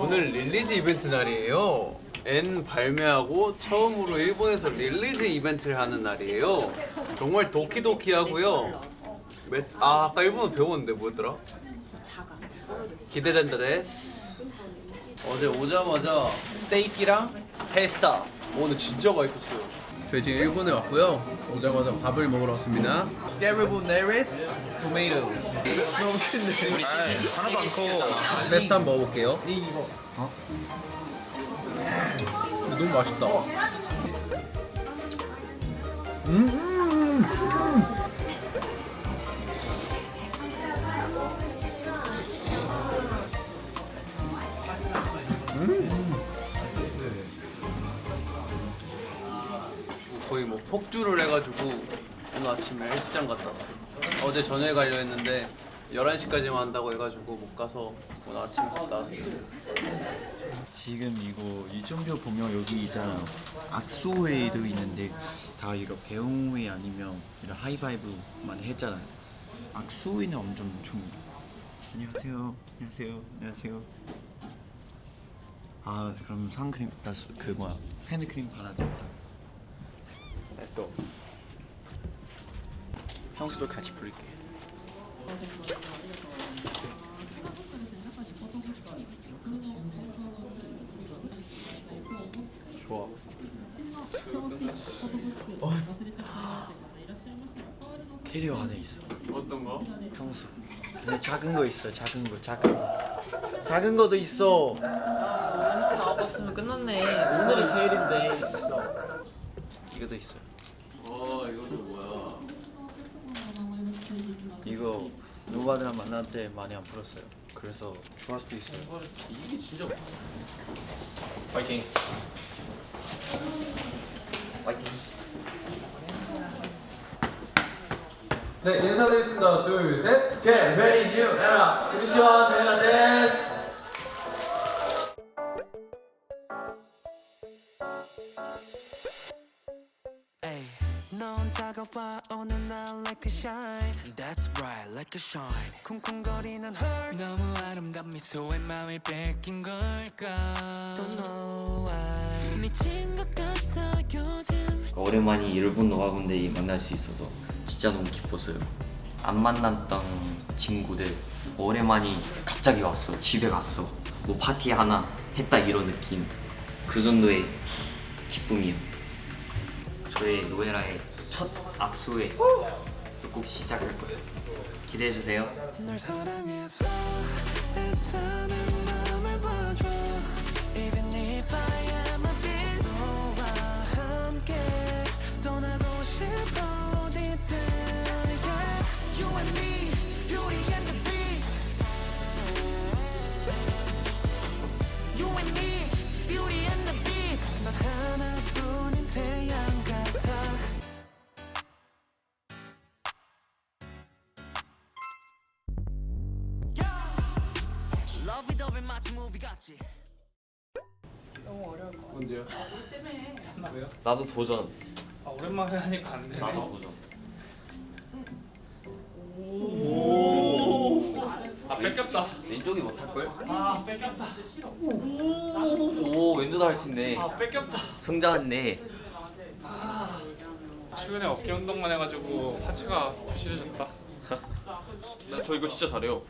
오늘 릴리즈 이벤트 날이에요. N 발매하고 처음으로 일본에서 릴리즈 이벤트를 하는 날이에요. 정말 도키도키하고요. 아까 일본어 배웠는데 뭐였더라? 기대된다 데스. 어제 오자마자 스테이키랑 페스타. 오늘 진짜 맛있었어요. 저희 지금 일본에 왔고요. 오자마자 밥을 먹으러 왔습니다. 까르보네레스 토마토. 너무 신데. 하나도 안 커. 페스타 한번 먹어볼게요. 이거. 너무 맛있다. 거의 뭐 폭주를 해가지고 오늘 아침에 헬스장 갔다 왔어요. 어제 저녁에 가려 했는데 11시까지만 한다고 해가지고 못 가서 오늘 아침에 갔다 왔어요. 지금 이거 이정표 보면 여기 있잖아요. 악수회도 있는데 다 이거 배웅회 아니면 이런 하이파이브만 했잖아요. 악수회는 엄청 좀 안녕하세요, 안녕하세요, 안녕하세요. 아 그럼 선크림 그 뭐야 핸드크림 발라줬다. Let's go. 향수도 같이 부를게. 좋아. 캐리어 안에 있어. 어떤 거? 향수. 근데 작은 거 있어. 작은 거, 작은 거. 작은 거도 있어. 나와봤으면 끝났네. 오늘이 제일인데. 이것도 있어요. 이것도 뭐야? 이거 누구랑 만날 때 많이 안 풀었어요. 그래서 좋아할 수도 있어요. 이게 진짜 파이팅. 파이팅. 네, 인사드리겠습니다. 둘, 셋. Get ready, new era. konnichiwa, 네라 데스. 넌 다가와 어느 날 like a shine. That's right, like a shine. 쿵쿵거리는 heart. 너무 아름다운 미소에 마음을 뺏긴 걸까. Don't know why. 미친 것 같아 요즘. 오랜만에 일본 노가군데 만날 수 있어서 진짜 너무 기뻤어요. 안 만났던 친구들 오랜만에 갑자기 왔어. 집에 갔어. 뭐 파티 하나 했다 이런 느낌. 그 정도의 기쁨이요. 저의 노에라의 첫 악수회 꼭 시작할 거예요. 기대해 주세요. 널 사랑해서 애타는 마음을 봐줘. Even if I am a beast. 너와 함께 떠나고 싶어 어디든. Yeah, you and me, Beauty and the Beast. You and me, Beauty and the Beast. 넌 하나뿐인 태양 같아. Love it up in 마치 movie 같지. 언제요? 나도 도전. 오랜만에 하니까 안 되네. 나도 도전. 아 뺏겼다. 왼쪽이 못할 걸? 아 뺏겼다. 오 왼쪽도 할 수 있네. 아 뺏겼다. 성장했네. 최근에 어깨 운동만 해가지고 하체가 부실해졌다. 저 이거 진짜 잘해요.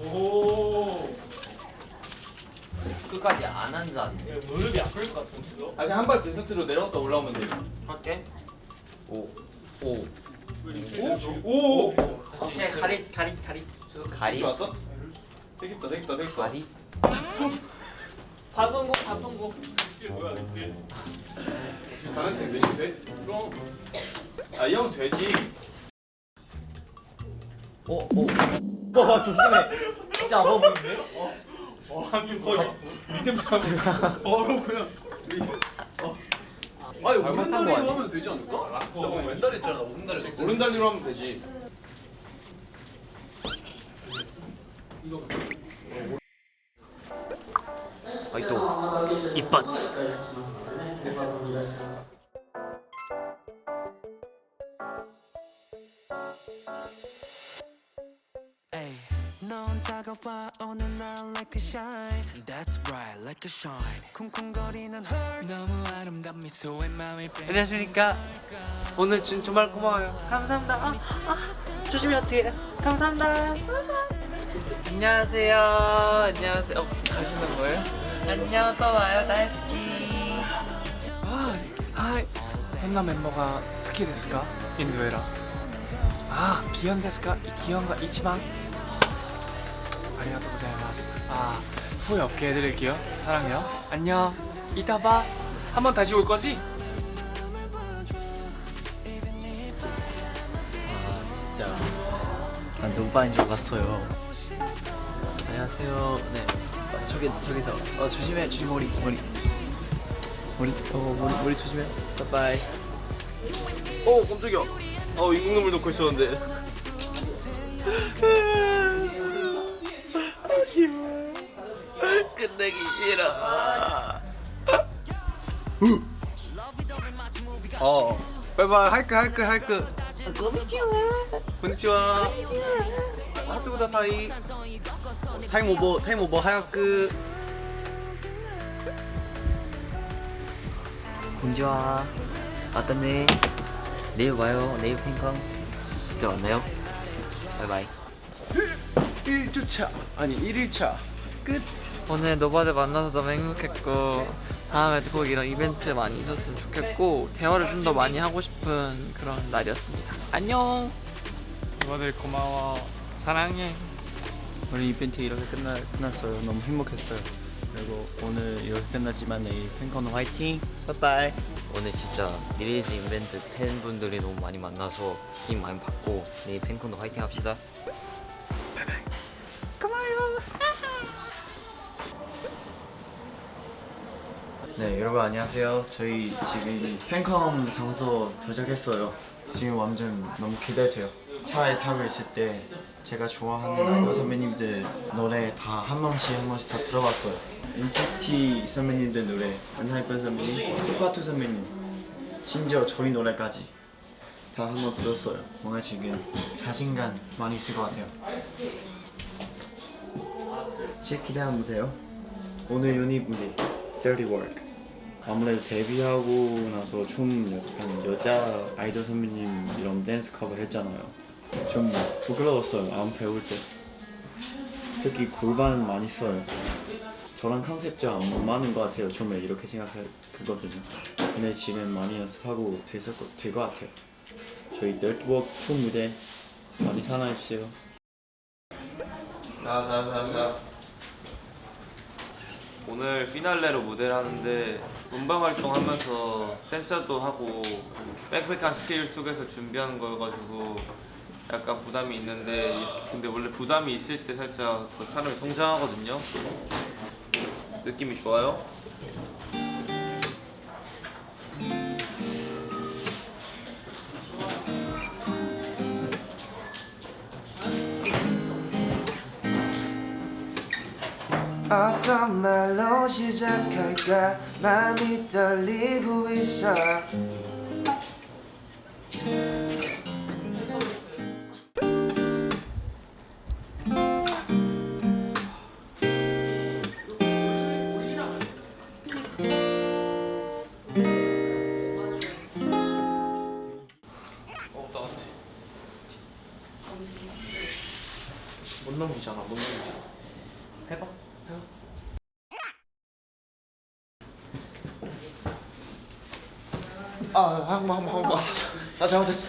오. 끝까지 안 한 자. 무릎이 아플 것 같은데. 그냥 한 발 든 상태로 내려갔다 올라오면 돼. 할게. 오. 오. 오케이 가리. 가리. 왔어? 되겠다. 가리. 반성공 반성공. 이게 뭐야 이게? 가능성 되지 돼? 그럼. 이 형 되지. 와 조심해. 진짜 아파 보이는데? 하긴 거의 밑에부터 바로 그냥. 아니 오른다리로 하면 되지 않을까? 나 왼다리 했잖아. 나 오른다리 했어. 오른다리로 하면 되지. 아이또 이빠츠. Ay, 넌 다가와 어느 날 like a shine That's right like a shine 쿵쿵거리는 her 너무 아름다운 미소에 마음을 뺏 안녕하십니까. 오늘 정말 고마워요. 감사합니다. 조심히 어떻게. 감사합니다. 안녕하세요. 안녕하세요. 가시는 거예요? 안녕. 또 와요. 다이스키. 하이. 헨나 멤버가 好きですか? 인도에라. 아, 기현 ですか? 이 기현가 이치방. 아리가또 고자이마스. 아, 후회 없게 해드릴게요. 사랑해요. 안녕. 이따 봐. 한번 다시 올 거지? 진짜 난 눈빠인 줄 알았어요. 안녕하세요. 네. 저기서 조심해. 머리 조심해. 바이바이. 깜짝이야. 인공 눈물 넣고 있었는데. 아쉬워. 끝내기 싫어. 바이바이. 하이크. konnichiwa. 하트 구다사이. 타임 오버 하야크. 곤지와 맞다네. 내일 봐요. 내일 팬컴. 그때 만나요. 바이바이. 1주차 아니 1일차 끝. 오늘 노바들 만나서 너무 행복했고 다음에도 꼭 이런 이벤트 많이 있었으면 좋겠고 대화를 좀 더 많이 하고 싶은 그런 날이었습니다. 안녕. 너희들 고마워. 사랑해. 오늘 이벤트 이렇게 끝났어요. 너무 행복했어요. 그리고 오늘 이렇게 끝났지만 내일 팬콘 화이팅. 바이바이. 오늘 진짜 미래지 이벤트 팬분들이 너무 많이 만나서 힘 많이 받고 내일 팬콘도 화이팅 합시다. 네, 여러분 안녕하세요. 저희 지금 팬컴 장소 도착했어요. 지금 완전 너무 기대돼요. 차에 타고 있을 때 제가 좋아하는 아이돌 선배님들 노래 다 한 번씩 다 들어봤어요. NCT 선배님들 노래, 안하이픈 선배님, 투파투 선배님, 심지어 저희 노래까지 다 한 번 들었어요. 뭔가 지금 자신감 많이 있을 것 같아요. 제일 기대하는 무대요. 오늘 유닛 무대 Dirty Work. 아무래도 데뷔하고 나서 좀 약간 여자 아이돌 선배님 이런 댄스 커버 했잖아요. 좀 부끄러웠어요. 안 배울 때. 특히 굴반 많이 써요. 저랑 컨셉이 안 맞는 것 같아요. 처음에 이렇게 생각했거든요. 근데 지금 많이 연습하고 될 것 같아요. 저희 Dirty Work 2 무대 많이 사랑해주세요. 오늘 피날레로 무대를 하는데 음방 활동하면서 댄서도 하고 빽빽한 스케줄 속에서 준비하는 거여가지고 약간 부담이 있는데 근데 원래 부담이 있을 때 살짝 더 사람이 성장하거든요. 느낌이 좋아요. 어떤 말로 시작할까 마음이 떨리고 있어 못 넘기잖아. 해봐. 한번 나 잘못했어.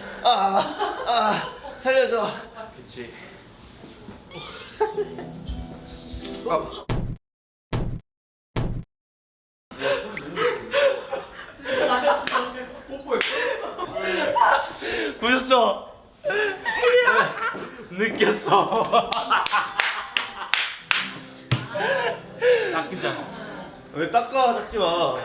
살려줘. 그치. 보셨죠? 느꼈어. 닦이자. 왜 닦지 마.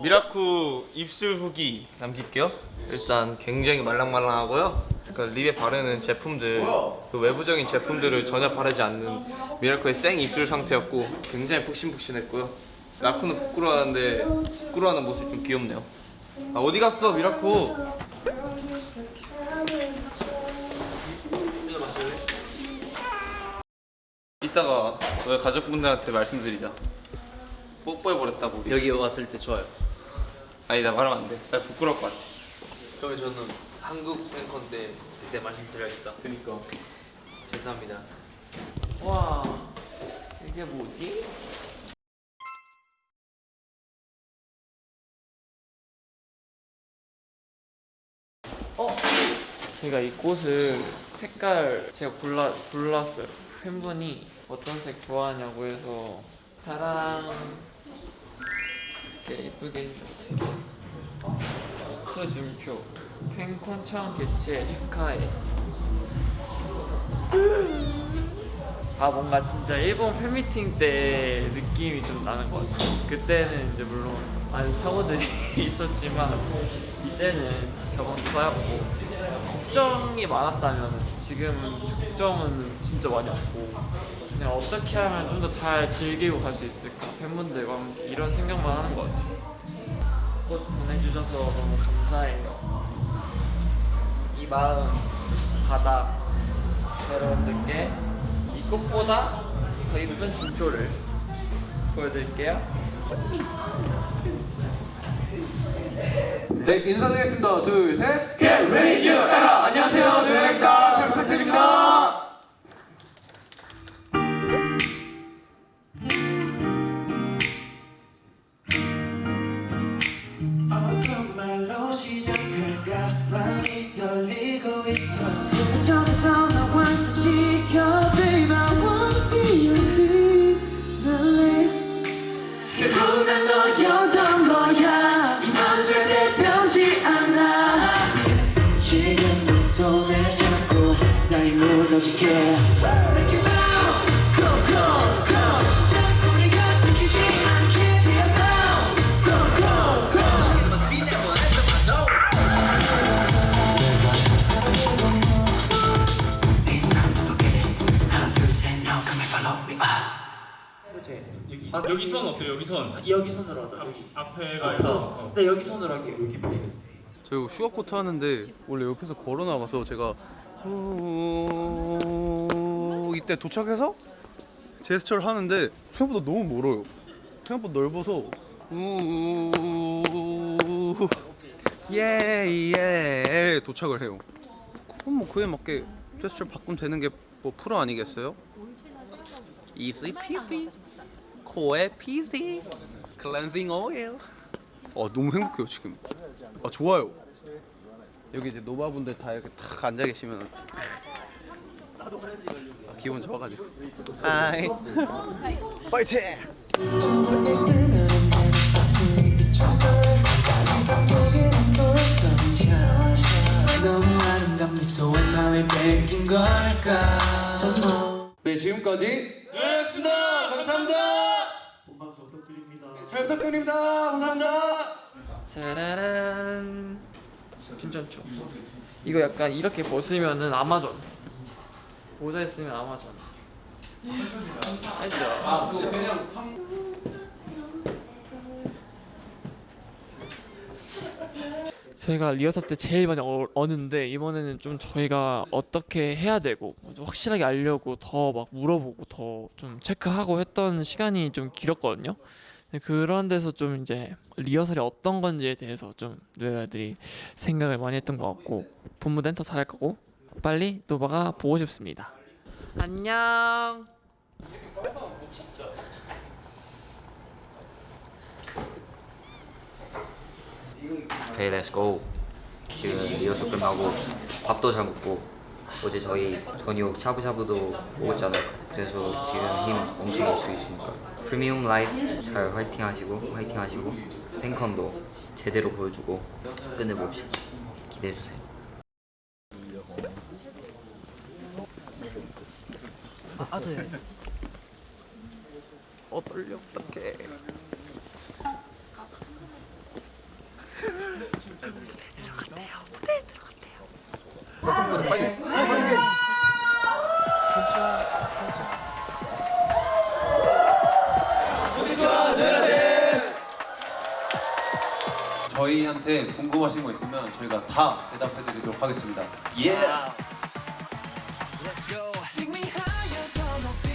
미라쿠 입술 후기 남길게요. 일단 굉장히 말랑말랑하고요. 그러니까 립에 바르는 제품들, 그 외부적인 제품들을 전혀 바르지 않는 미라쿠의 생 입술 상태였고 굉장히 푹신푹신했고요. 라쿠는 부끄러워하는 모습이 좀 귀엽네요. 어디 갔어 미라쿠? 이따가 너희 가족분들한테 말씀드리자. 뽀뽀해버렸다고. 여기 왔을 때 좋아요. 아니 나 말하면 안 돼. 나 부끄러울 것 같아. 그러면 저는 한국 팬콘 때 그때 말씀드려야겠다. 그니까. 죄송합니다. 와, 이게 뭐지? 제가 이 꽃을 색깔 제가 골랐어요. 팬분이 어떤 색 좋아하냐고 해서 타랑 이렇게 예쁘게 해주셨어요. 수준표 팬콘 처음 개최 축하해. 아 뭔가 진짜 일본 팬미팅 때 느낌이 좀 나는 것 같아요. 그때는 이제 물론 많은 사고들이 있었지만 이제는 경험도 쌓였고 걱정이 많았다면 지금은 걱정은 진짜 많이 없고 그냥 어떻게 하면 좀 더 잘 즐기고 갈 수 있을까 팬분들과 함께 이런 생각만 하는 것 같아요. 꽃 보내주셔서 너무 감사해요. 이 마음 받아 여러분들께 이 꽃보다 더 이쁜 준표를 보여드릴게요. 네 인사드리겠습니다. 둘 셋. Get ready new era. 안녕하세요 노래입니다. 잘 부탁드립니다. 어떤 말로 시작할까 마음이 떨리고 있어 저부터 나 완성시켜 Baby I wanna be your finale 결국 난 너였던 거야 이 맘은 절대 변치 않아 지금 내 손을 잡고 다시 무너질게 Make it bounce Go go go 심장 소리가 들리지 않게 Get bounce Go go go It must be that one I know It's time to forget it 하나 둘 셋 now come and follow me 여기 선 어때요? 여기 선. 여기 선으로 하자. 여기. 앞에가. 네 여기 선으로 할게요. 여기 보세요. 저 슈가코트 하는데 원래 옆에서 걸어 나가서 제가 이때 도착해서 제스처를 하는데 생각보다 너무 멀어요. 생각보다 넓어서 예 도착을 해요. 그럼 뭐 그에 맞게 제스처 바꾸면 되는 게 뭐 프로 아니겠어요? Easy peasy 코에 피지 클렌징 오일. 너무 행복해요 지금. 좋아요. 여기 이제 노바분들 다 이렇게 탁 앉아 계시면 기분 좋아가지고. 하이 파이팅. 너무 아름다운 미소에 맘을 뺏긴 걸까 네 지금까지 노래였습니다. 감사합니다. 잘 부탁드립니다. 감사합니다. 짜라란. 괜찮죠? 이거 약간 이렇게 벗으면은 아마존. 모자 있으면 아마존. 알죠? 저희가 리허설 때 제일 많이 어는데 이번에는 좀 저희가 어떻게 해야 되고 확실하게 알려고 더 막 물어보고 더 좀 체크하고 했던 시간이 좀 길었거든요. 그런 데서 좀 이제 리허설이 어떤 건지에 대해서 좀 노래가들이 생각을 많이 했던 것 같고 본무대는 더 잘할 거고 빨리 노바가 보고 싶습니다. 안녕. 오케이 렛츠 고. 지금 리허설 끝나고 밥도 잘 먹고 어제 저희 저녁 샤브샤브도 먹었잖아요. 그래서 지금 힘 엄청 낼 수 있으니까 프리미엄 라이브 잘 화이팅 하시고 팬컨도 제대로 보여주고 끝내봅시다. 기대해주세요. 아들. 떨려 어떡해. 저희한테 궁금하신 거 있으면 저희가 다 대답해드리도록 하겠습니다. 예. Take me higher 더 높이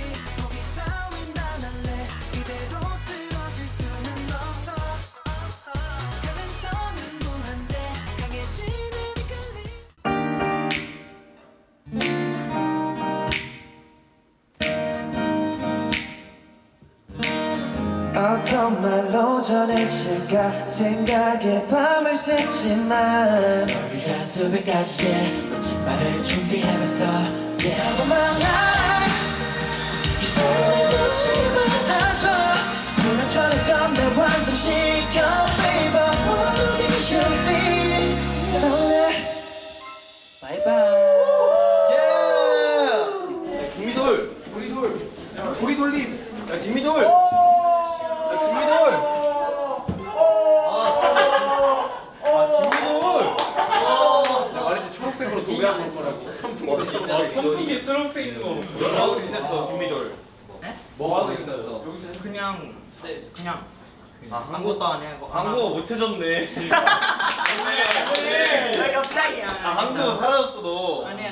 어떤 말로 전해질까 생각에 밤을 새지만 널 위한 수백 가지의 멋진 말을 준비해봤어 Yeah, all my life 이대로 놓지 말아줘 불안전했던 날 완성시켜 Baby, I wanna be your baby 바이바이 김미돌, 우리 돌림. 자, 김미돌. 자, 김미돌. 김미돌. 내가 말했지 초록색으로 도배하고 올 거라고. 선풍기 초록색인 거. 뭐 하고 지냈어, 김미돌? 뭐 하고 있었어? 그냥 아무것도 안 해. 한국어 못 해줬네. 왜 갑자기야? 한국어 사라졌어 너. 아니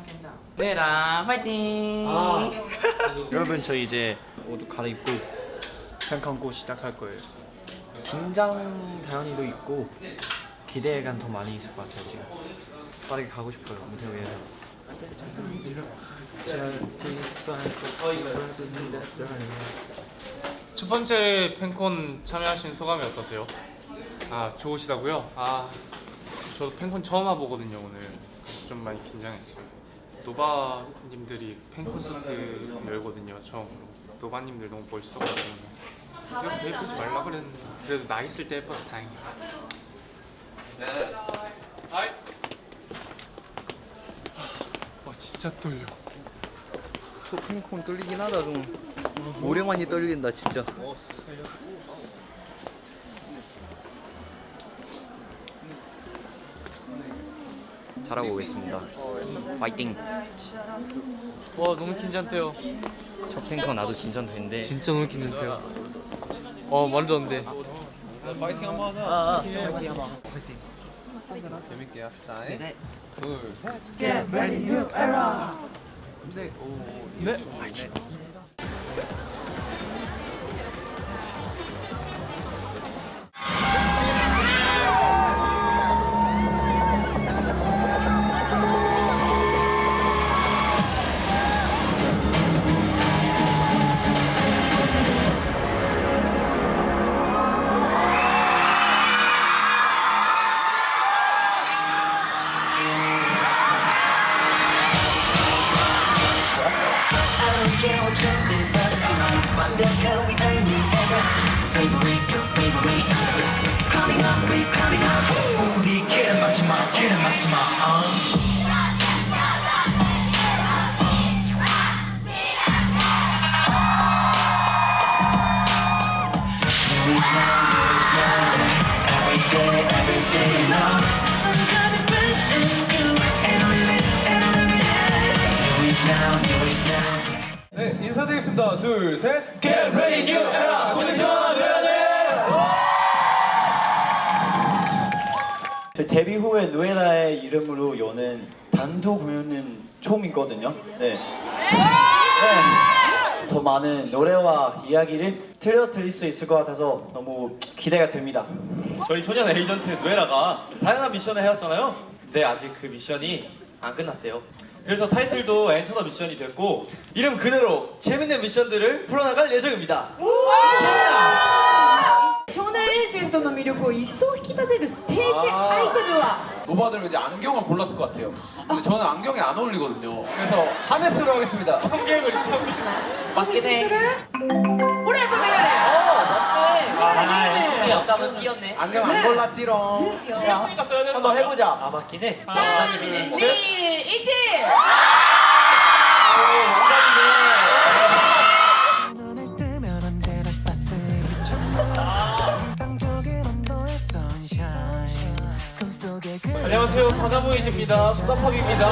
괜찮아. 네라 파이팅. 여러분 저희 이제 옷 갈아입고 팬컨고 시작할 거예요. 긴장 당연히도 있고 기대감 더 많이 있을 것 같아요 지금. 빠르게 가고 싶어요 무대 위에서. 첫 번째 팬콘 참여하신 소감이 어떠세요? 아 좋으시다고요? 아 저도 팬콘 처음 와보거든요 오늘. 좀 많이 긴장했어요. 노바님들이 팬콘서트 열거든요 처음으로. 노바님들 너무 멋있어가지고 이렇게 예쁘지 말라 그랬는데 그래도 나 있을 때 예뻐서 다행이다. 네. 아이. 와 진짜 떨려. 초 팬콘 떨리긴 하다 좀. 오랜만에 떨린다 진짜. 잘하고 오겠습니다. 파이팅. 와 너무 긴장돼요. 첫 팬콘 나도 긴장되는데 진짜 너무 긴장돼요. 말도 안 돼. 파이팅 한번 하자. 파이팅 한번. 재밌게 합시다. 둘, 셋. Get ready, new era 네. 네. I don't care what you think but 완벽한 we are new era Favorite, your favorite Coming up, we coming up 우리 길은 막지마 길은 막지마 Every day now Some kind of fresh and new And I live it, and I live it Here we now 네, 인사드리겠습니다. 둘, 셋. Get ready, new era. konnichiwa, 노래です. 제 데뷔 후에 누에라의 이름으로 여는 단독 공연은 처음이거든요. 네. 더 많은 노래와 이야기를 들려드릴 수 있을 것 같아서 너무 기대가 됩니다. 저희 소년 에이전트 누에라가 다양한 미션을 해왔잖아요. 근데 아직 그 미션이 안 끝났대요. 그래서 타이틀도 엔터 더 미션이 됐고 이름 그대로 재밌는 미션들을 풀어나갈 예정입니다. 少年エージェントの魅力を一層引き立てるステージアイテムは 노바들 이제 안경을 골랐을 것 같아요. 근데 저는 안경이 안 어울리거든요. 그래서 하네스로 하겠습니다. 청개구리 맞긴 해 오래 예쁘게 해야 영감은 끼었네. 안경 안 골랐지롱. 한번 해보자. 아 맞긴 해. 3, 2, 1 눈을 뜨면 언제나 따스히 비춰나 상상적인 온도의 sunshine 꿈속에 그 안녕하세요 사자보이즈입니다. 수다팝입니다.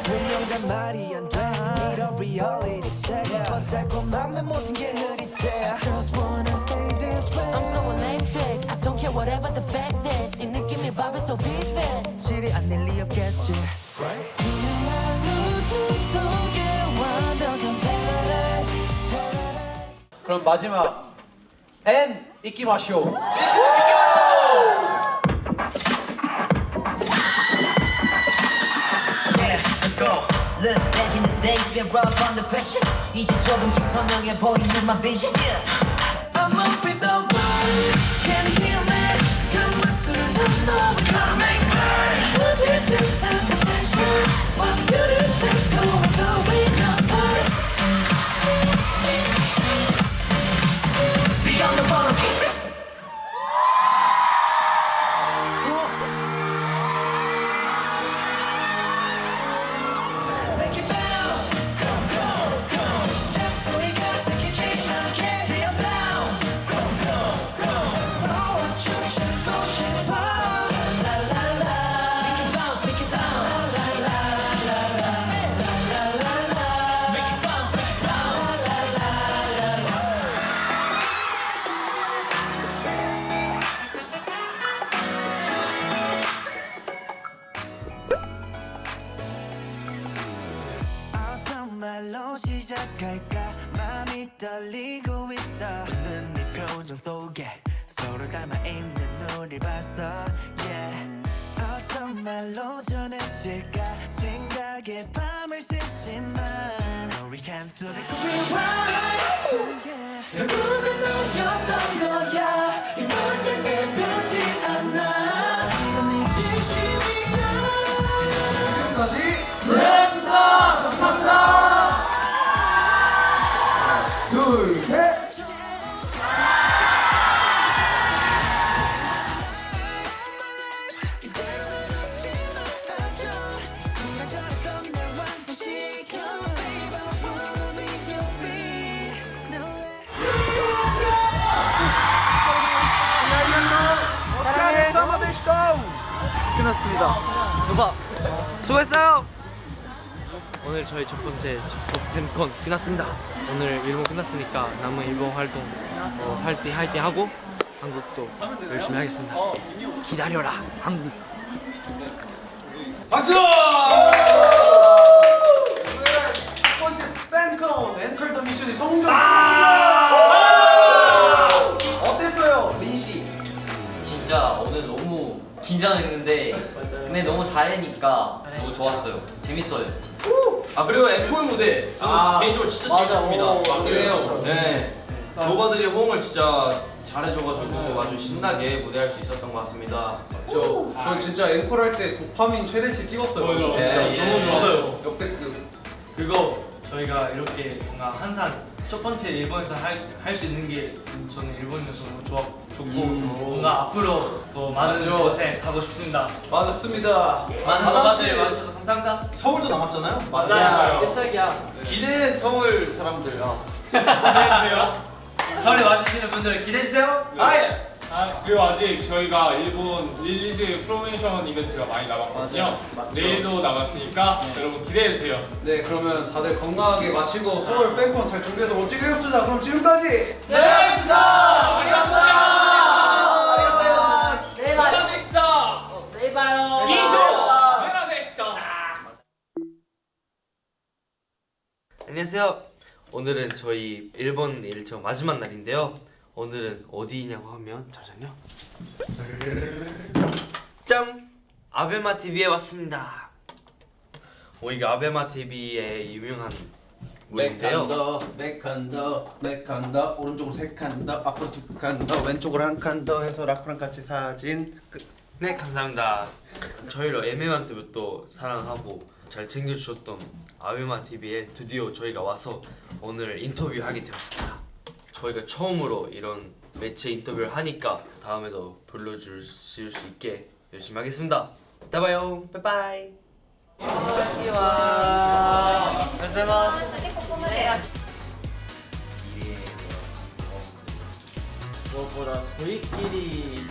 분명한 말이 안 돼. Need a reality check. 더 달콤함은 모든 게 흐릿해. I just wanna stay this way. I'm so electric. I don't care whatever the fact is. 이 느낌의 vibe is so vivid. 질이 아닐 리 없겠지. 투명한 우주 속에 완벽한 paradise. 그럼 마지막 엔 이끼마쇼. Let's go. Look back in the days keep it rough under pressure 이제 조금씩 선명해 보이는 my vision I'm moving the world Can you hear me? Come listen I know we're gonna make it 터질 듯한 potential 완벽을 take over going upward Beyond the bottom pieces Make it bounce, go, go, go. Dance so we got to keep changing our game. Feel bounce, go, go, go. Oh, I'm sure go, shit, wow. La la la. Make it bounce, la la la la. La la la. Make it bounce, la la la. 어떤 말로 시작할까 마음이 떨리고 있어 웃는 네 표정 속에 서로 닮아 있는 우릴 봤어 yeah. 어떤 말로 전해질까 생각에 밤을 새지만 우리 한숨을 rewind yeah. 결국은 너였던 거야 이 문제는 변치 않아 이건 네 진심이야 끝났습니다. 누바 수고했어요. 오늘 저희 첫 번째 팬콘 끝났습니다. 오늘 일본 끝났으니까 남은 일본 활동 화이팅 하고 한국도 열심히 하겠습니다. 기다려라 한국. 박수! 첫 번째 팬콘 엔터 더 미션이 성공 끝났습니다. 어땠어요, 린 씨? 진짜 오늘 너무 긴장했는데 근데 너무 잘하니까 너무 좋았어요. 재밌어요. 아 그리고 앵콜 무대 저는 개인적으로 진짜 재밌었습니다. 그래요. 네. 노바들이 호응을 진짜 잘해줘가지고 아주 신나게 무대할 수 있었던 것 같습니다. 저 진짜 앵콜 할 때 도파민 최대치 찍었어요. 네, 너무 좋아요. 역대급. 그리고 저희가 이렇게 뭔가 항상 첫 번째 일본에서 할 수 있는 게 저는 일본이어서 너무 좋고 뭔가 앞으로 더 많은 맞죠. 곳에 가고 싶습니다. 맞습니다. 많은 노바들 와주셔서 감사합니다. 서울도 남았잖아요. 맞아요. 시작이야. 기대 서울 사람들. 기대해주세요. 서울에 와주시는 분들 기대해주세요. 그리고 아직 저희가 일본 릴리즈 프로모션 이벤트가 많이 남았거든요. 맞죠. 내일도 남았으니까 여러분 기대해주세요. 네, 그러면 다들 건강하게 마치고 서울 팬콘 잘 준비해서 멋지게 해봅시다. 그럼 지금까지 네, 알겠습니다. 내일 봐요. 내일 봐요. 안녕하세요. 오늘은 저희 일본 일정 마지막 날인데요. 오늘은 어디냐고 하면 잠시만요. 짠! 아베마 TV에 왔습니다. 이게 아베마 TV의 유명한 무대인데요. 맥한더 오른쪽으로 3칸 더 앞으로 2칸 더 왼쪽으로 1칸 더 해서 라쿠랑 같이 사진 네, 감사합니다. 저희를 애매한 때부터 사랑하고 잘 챙겨주셨던 아베마 TV에 드디어 저희가 와서 오늘 인터뷰하게 되었습니다. 저희가 처음으로 이런 매체 인터뷰를 하니까 다음에도 불러주실 수 있게 열심히 하겠습니다. 이따 봐요. 빠이빠이. 무엇보다 저희끼리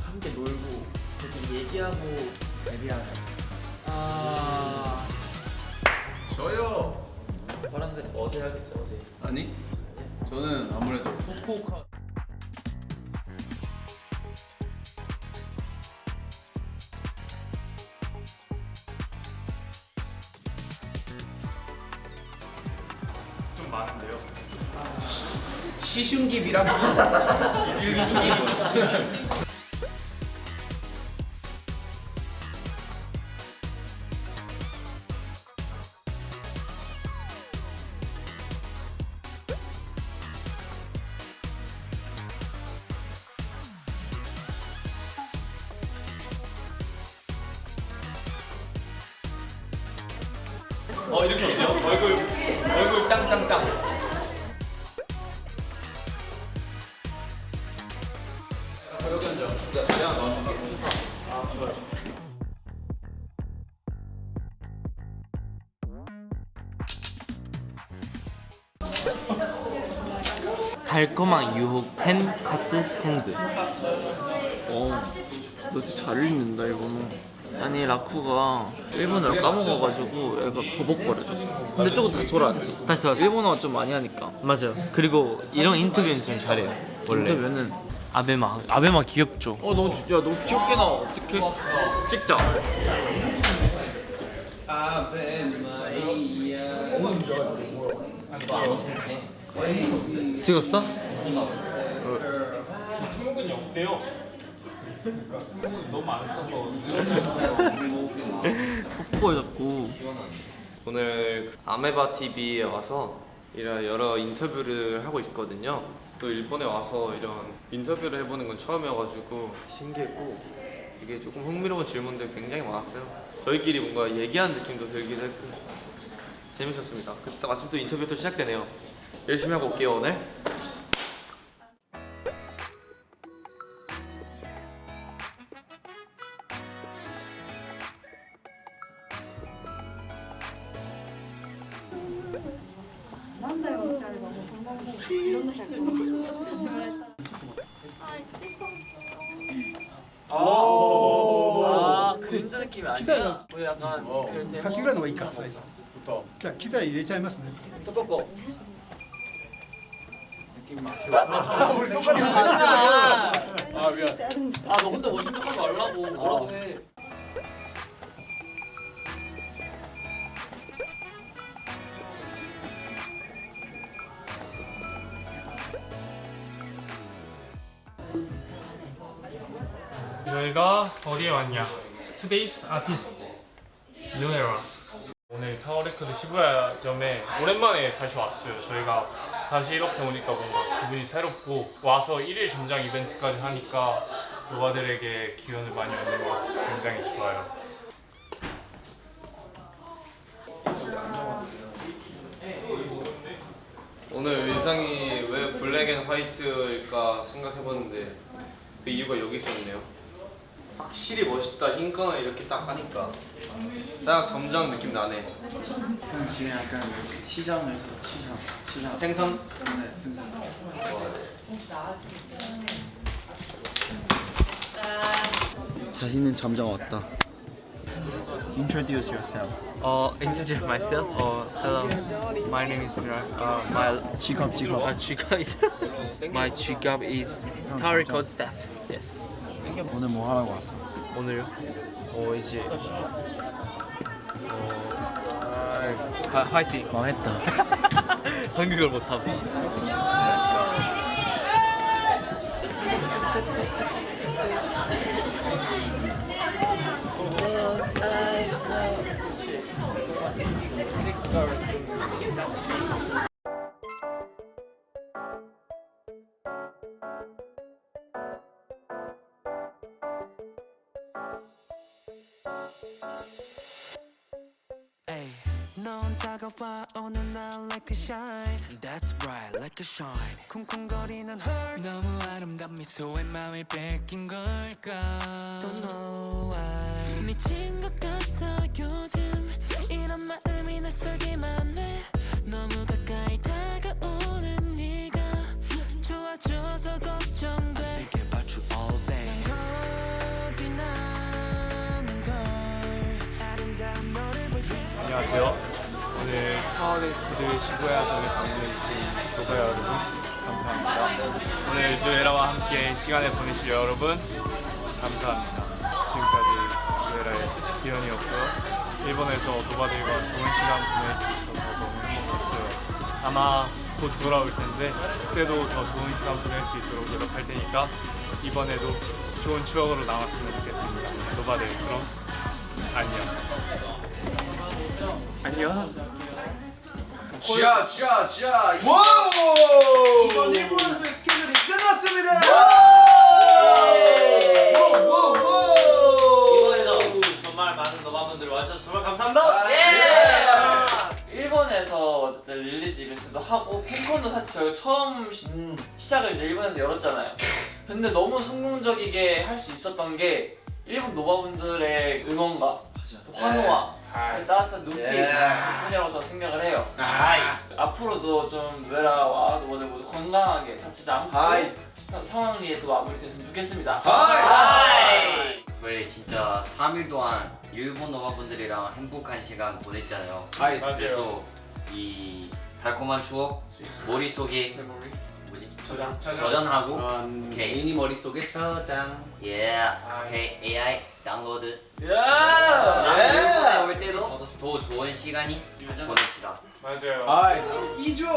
함께 놀고 그렇게 얘기하고 데뷔하자. 저요. 저랑 어제 하겠죠. 어제. 아니, 저는 아무래도 후쿠오카. 좀 많은데요. 시슌깁이랑 이렇게 어때요? 얼굴 땅땅땅. 여기 앉아. 자, 자리 하나 넣어줄게. 아 좋아요. 달콤한 유혹 햄 카츠 샌드. 너 진짜 잘 읽는다 일본어. 아니 라쿠가 일본어를 까먹어가지고 얘가 버벅거려져. 근데 조금 다시 돌아왔지. 다시 돌아왔어. 일본어 좀 많이 하니까. 맞아요. 그리고 이런 인터뷰는 좀 잘해요. 원래. 인터뷰는 아베마 귀엽죠. 너무 너무 귀엽게 나와. 어떡해? 찍자. 찍었어? 승욱은 없대요. 그러니까 승욱은 너무 안 써서. 코에 자꾸. 오늘 아메바 TV에 와서 이런 여러 인터뷰를 하고 있거든요. 또 일본에 와서 이런 인터뷰를 해보는 건 처음이어가지고 신기했고 이게 조금 흥미로운 질문들 굉장히 많았어요. 저희끼리 뭔가 얘기하는 느낌도 들기도 했고 재밌었습니다. 그때 마침 또 인터뷰 또 시작되네요. 열심히 하고 올게요 오늘. 아 그림자 느낌이 아니야. 우리 약간 그 さっきぐらいのがいいか最初じゃあ機材入れちゃいますね 뽀뽀뽀. 우리 똑같이 아 미안. 아너 혼자 멋진 척하지 말라고. 뭐라도 해. 저희가 어디에 왔냐? Today's Artist New Era. 오늘 타워레코드 시부야점에 오랜만에 다시 왔어요. 저희가 다시 이렇게 오니까 뭔가 기분이 새롭고 와서 1일 점장 이벤트까지 하니까 노바들에게 기운을 많이 얻는 것 같아서 굉장히 좋아요. 오늘 의상이 왜 블랙 앤 화이트일까 생각해봤는데 그 이유가 여기 있었네요. 확실히 멋있다. 흰 거는 이렇게 딱 하니까 딱 점장 느낌 나네. 형 지금 약간 시장에서 시장 생선? 네 생선. 자신은 점장 왔다. Introduce yourself. Introduce myself. Hello. My name is Mira. My 직업. 직업 is my 직업 is 타워레코드 staff. Yes. 오늘 뭐 하라고 왔어? 오늘요? 이제 화이팅. 망했다. 한국어를 못하고. Ay, 넌 다가와 어느 날 like a shine. That's right, like a shine. 쿵쿵거리는 heart. 너무 아름다운 미소에 마음을 뺏긴 걸까. Don't know why. 미친 것 같아 요즘. 이런 마음이 낯설기만 해. 너무 가까이 다가오는 네가 좋아져서 걱정돼. I think about you all day. 난 겁이 나는 걸. 아름다운 너를 볼 때. 안녕하세요. 오늘 타워레코드 시부야점에 방문해주신 노바 여러분 감사합니다. 오늘 누에라와 함께 시간을 보내실 여러분 감사합니다. 지금까지 누에라의 기현이었고요. 일본에서 노바들과 좋은 시간 보낼 수 있어서 너무 행복했어요. 아마 곧 돌아올 텐데 그때도 더 좋은 시간 보낼 수 있도록 노력할 테니까 이번에도 좋은 추억으로 남았으면 좋겠습니다. 노바들 그럼 안녕. 자. 와우! 이번 일본 선수의 스케줄이 끝났습니다. 이번에도 정말 많은 노바분들 와주셔서 정말 감사합니다. 예! 하고 팬콘도 사실 저희가 처음 시작을 이제 일본에서 열었잖아요. 근데 너무 성공적이게 할 수 있었던 게 일본 노바분들의 응원과 환호와 따뜻한 눈빛 덕분이라고 저는 생각을 해요. 앞으로도 좀 노에라와 노바들 모두 건강하게 다치지 않고 상황리에 또 마무리됐으면 좋겠습니다. 저희 진짜 3일 동안 일본 노바분들이랑 행복한 시간 보냈잖아요. 그래서 이 달콤한 추억 머릿속에 뭐지? 저장하고 개인이 머릿속에 저장. AI 다운로드. 야! 올 때도 더 좋은 시간이 같이 보냅시다. 맞아요. 以上。